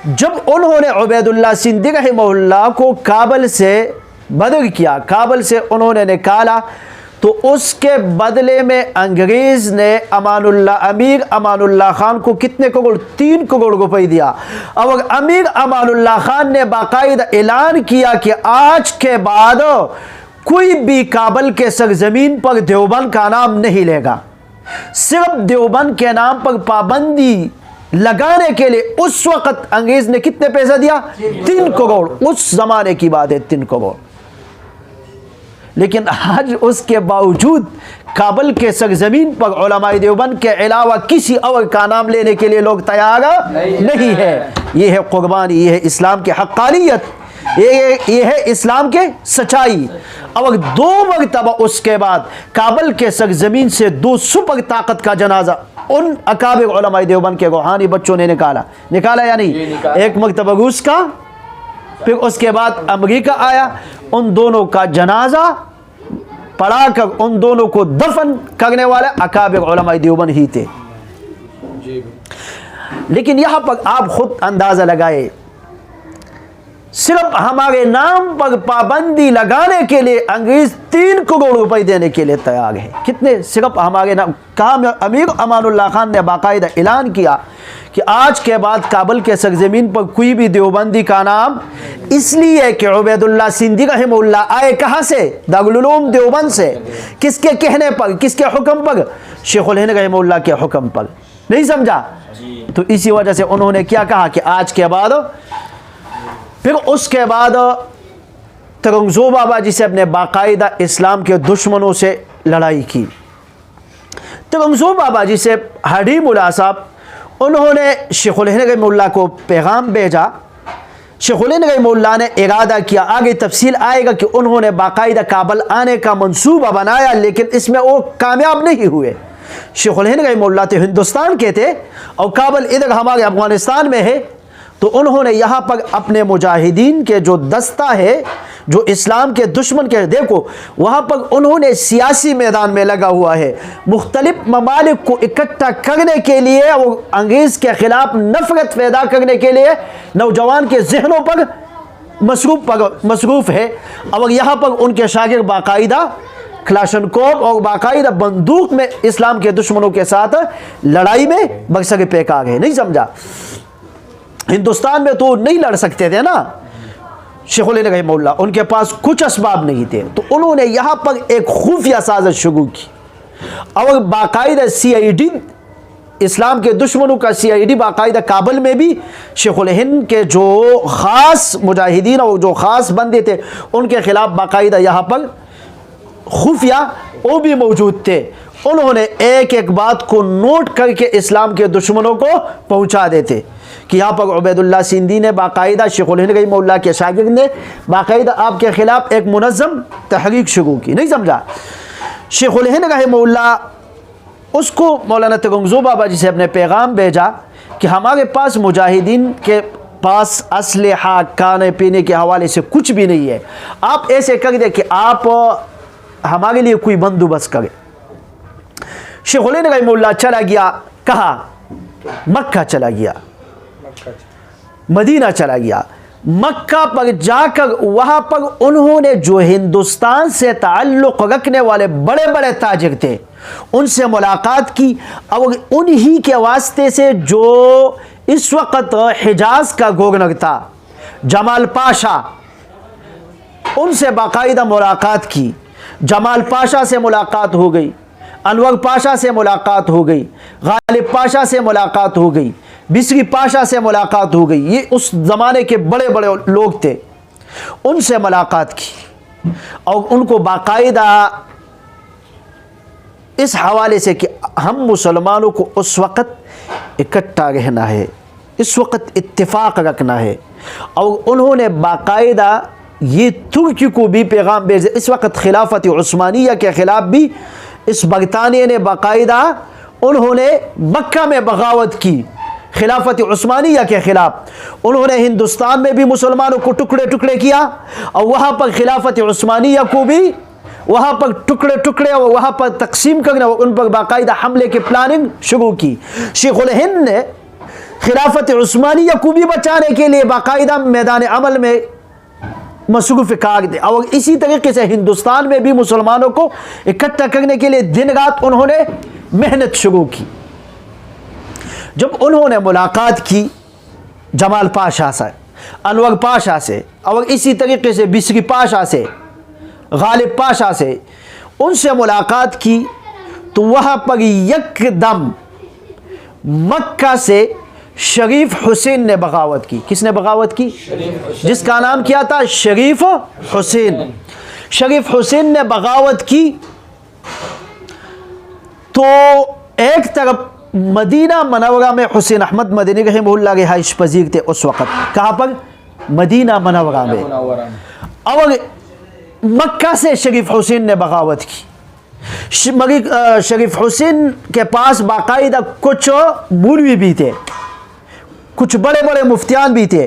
جب انہوں نے عبیداللہ سندھی رحمہ اللہ کو کابل سے بدر کیا، کابل سے انہوں نے نکالا، تو اس کے بدلے میں انگریز نے امیر امان اللہ خان کو کتنے کروڑ؟ 3 کروڑ روپے دیا۔ اور امیر امان اللہ خان نے باقاعدہ اعلان کیا کہ آج کے بعد کوئی بھی کابل کے سرزمین پر دیوبند کا نام نہیں لے گا۔ صرف دیوبند کے نام پر پابندی لگانے کے لیے اس وقت انگریز نے کتنے پیسہ دیا؟ 3 کروڑ۔ اس زمانے کی بات ہے، 3 کروڑ۔ لیکن آج اس کے باوجود کابل کے سرزمین پر علماء دیوبند کے علاوہ کسی اور کا نام لینے کے لیے لوگ تیار نہیں ہے۔ یہ ہے قربانی، یہ ہے اسلام کی حقانیت، یہ ہے اسلام کے سچائی۔ اور 2 مرتبہ اس کے بعد کابل کے سرزمین سے 2 سپر طاقت کا جنازہ ان اکابر علماء دیوبند کے روحانی بچوں نے نکالا یا نہیں؟ ایک مرتبہ روس کا، پھر اس کے بعد امریکہ آیا، ان دونوں کا جنازہ پڑھا کر ان دونوں کو دفن کرنے والے اکابر علماء دیوبند ہی تھے۔ لیکن یہاں پر آپ خود اندازہ لگائے، صرف ہمارے نام پر پابندی لگانے کے لیے انگریز 3 کروڑ روپے دینے کے لیے تیار ہے۔ کتنے؟ صرف ہمارے نام۔ کہا امیر امان اللہ خان نے باقاعدہ اعلان کیا کہ آج کے بعد کابل کے سرزمین پر کوئی بھی دیوبندی کا نام، اس لیے کہ عبیداللہ سندھی رحمہ اللہ آئے کہاں سے؟ دارالعلوم دیوبند سے۔ کس کے کہنے پر، کس کے حکم پر؟ شیخ الہند رحمہ اللہ کے حکم پر۔ نہیں سمجھا؟ تو اسی وجہ سے انہوں نے کیا کہا کہ آج کے بعد، پھر اس کے بعد ترنگزو بابا جی سے نے باقاعدہ اسلام کے دشمنوں سے لڑائی کی۔ ترنگزو بابا جی سے ہڈی ملا صاحب، انہوں نے شیخ الہند رحمہ اللہ کو پیغام بھیجا۔ شیخ الہند رحمہ اللہ نے ارادہ کیا، آگے تفصیل آئے گا کہ انہوں نے باقاعدہ کابل آنے کا منصوبہ بنایا، لیکن اس میں وہ کامیاب نہیں ہوئے۔ شیخ الہند رحمہ اللہ تو ہندوستان کے تھے اور کابل ادھر ہمارے افغانستان میں ہے، تو انہوں نے یہاں پر اپنے مجاہدین کے جو دستہ ہے جو اسلام کے دشمن کے، دیکھو وہاں پر انہوں نے سیاسی میدان میں لگا ہوا ہے، مختلف ممالک کو اکٹھا کرنے کے لیے اور انگریز کے خلاف نفرت پیدا کرنے کے لیے نوجوان کے ذہنوں پر مصروف ہے۔ اور یہاں پر ان کے شاگرد باقاعدہ کلاشنکوف اور باقاعدہ بندوق میں اسلام کے دشمنوں کے ساتھ لڑائی میں برسر پیکار ہے۔ نہیں سمجھا؟ ہندوستان میں تو نہیں لڑ سکتے تھے نا شیخ الہند رحمہ اللہ، ان کے پاس کچھ اسباب نہیں تھے، تو انہوں نے یہاں پر ایک خفیہ سازش شروع کی اور باقاعدہ CID، اسلام کے دشمنوں کا CID باقاعدہ کابل میں بھی شیخ الہند کے جو خاص مجاہدین اور جو خاص بندے تھے ان کے خلاف باقاعدہ یہاں پر خفیہ وہ بھی موجود تھے۔ انہوں نے ایک ایک بات کو نوٹ کر کے اسلام کے دشمنوں کو پہنچا دیتے کہ یہاں پر عبیداللہ سندھی نے باقاعدہ شیخ الہند رحمہ اللہ کے شاگرد نے باقاعدہ آپ کے خلاف ایک منظم تحریک شروع کی۔ نہیں سمجھا؟ شیخ الہند رحمہ اللہ اس کو مولانا ترنگزو بابا جی سے اپنے پیغام بھیجا کہ ہمارے پاس مجاہدین کے پاس اسلحہ کھانے پینے کے حوالے سے کچھ بھی نہیں ہے، آپ ایسے کر دیں کہ آپ ہمارے لیے کوئی بندوبست کریں۔ شیخ الہند رحمہ اللہ چلا گیا، کہا مکہ چلا گیا، مدینہ چلا گیا۔ مکہ پر جا کر وہاں پر انہوں نے جو ہندوستان سے تعلق رکھنے والے بڑے بڑے تاجر تھے ان سے ملاقات کی، اور انہی کے واسطے سے جو اس وقت حجاز کا گورنر تھا جمال پاشا، ان سے باقاعدہ ملاقات کی۔ جمال پاشا سے ملاقات ہو گئی، انور پاشا سے ملاقات ہو گئی، غالب پاشا سے ملاقات ہو گئی، بسری پاشا سے ملاقات ہو گئی۔ یہ اس زمانے کے بڑے بڑے لوگ تھے، ان سے ملاقات کی اور ان کو باقاعدہ اس حوالے سے کہ ہم مسلمانوں کو اس وقت اکٹھا رہنا ہے، اس وقت اتفاق رکھنا ہے، اور انہوں نے باقاعدہ یہ ترکی کو بھی پیغام بھیجا۔ اس وقت خلافت عثمانیہ کے خلاف بھی اس برطانیہ نے باقاعدہ انہوں نے مکہ میں بغاوت کی خلافت عثمانیہ کے خلاف۔ انہوں نے ہندوستان میں بھی مسلمانوں کو ٹکڑے ٹکڑے کیا اور وہاں پر خلافت عثمانیہ کو بھی وہاں پر ٹکڑے ٹکڑے اور وہاں پر تقسیم کرنے اور ان پر باقاعدہ حملے کی پلاننگ شروع کی۔ شیخ الہند نے خلافت عثمانیہ کو بھی بچانے کے لیے باقاعدہ میدان عمل میں مصروف کار تھے، اور اسی طریقے سے ہندوستان میں بھی مسلمانوں کو اکٹھا کرنے کے لیے دن رات انہوں نے محنت شروع کی۔ جب انہوں نے ملاقات کی جمال پاشا سے، انور پاشا سے، اور اسی طریقے سے بسری پاشا سے، غالب پاشا سے، ان سے ملاقات کی تو وہاں پر یک دم مکہ سے شریف حسین نے بغاوت کی۔ کس نے بغاوت کی؟ جس کا نام کیا تھا شریف حسین۔ شریف حسین نے بغاوت کی تو ایک طرف مدینہ منورہ میں حسین احمد مدنی رحمہ اللہ رہائش پذیر تھے اس وقت، کہاں پر؟ مدینہ منورہ میں، اور مکہ سے شریف حسین نے بغاوت کی۔ شریف حسین کے پاس باقاعدہ کچھ مولوی بھی تھے، کچھ بڑے بڑے مفتیان بھی تھے،